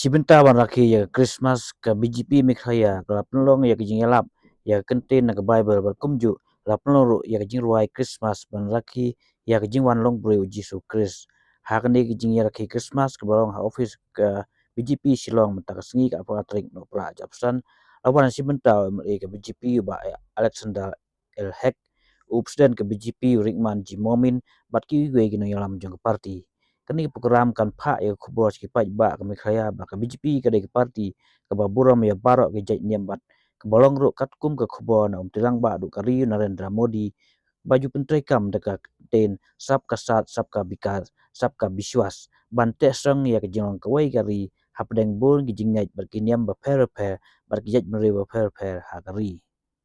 Sibenta ban Rakhe ya Khristmas ka BGP mikhaya ka lapnlong ya jingalap ya contain na Bible bar kumju lapnong ya Jingrwai Khristmas ban Rakhe ya jingwan long breu Jisu Christ hakne jing ya Rakhe Khristmas ka barong ha Ophis ka BGP Shillong mata ka sngi ka pa trik no pra japsan awan sibenta ka BGP ba Alexander El Hek upsden ka BGP Rickman Jimomin bat ki gwe gino yalam jong party kani program kan pha ya khubos ki pai ba ka mikhaya ba ka BJP ka de party ka ba buram ya baro ke jai niam bat ka bolong ro kat kum ka khubo na tilang ba du kari Narendra Modi baju pentrai kam deka ten sab ka sat sab ka bikas sab ka biswas ban te sang ya ka jong ka wai kari hapdeng bur ki jingai bar ki niam ba pher pher bar ki jai mre ba pher pher ha kari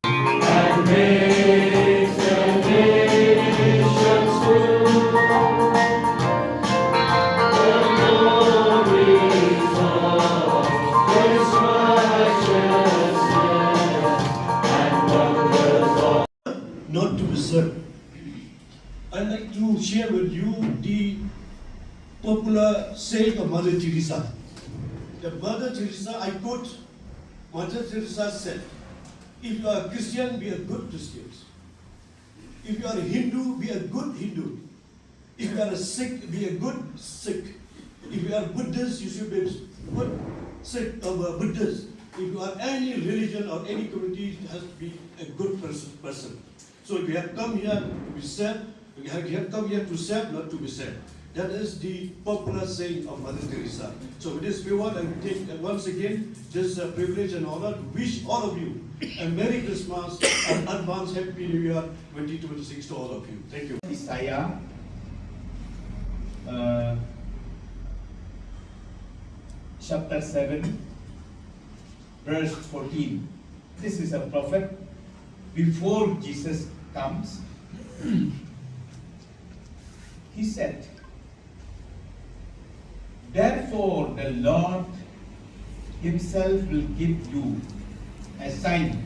and makes the nations true. Not to be served. I'd like to share with you the popular saying of Mother Teresa. The Mother Teresa, I quote, Mother Teresa said, if you are a Christian, be a good Christian. If you are a Hindu, be a good Hindu. If you are a Sikh, be a good Sikh. If you are Buddhist, you should be a good Sikh or Buddhist. If you are any religion or any community, it has to be a good person. So we have come here to be saved. We have come here to serve, not to be served. That is the popular saying of Mother Teresa. So with this, we want to take once again this privilege and honor to wish all of you a Merry Christmas and advance Happy New Year 2026 to all of you. Thank you. Isaiah chapter 7 verse 14. This is a prophet before Jesus comes. He said, therefore the Lord himself will give you a sign.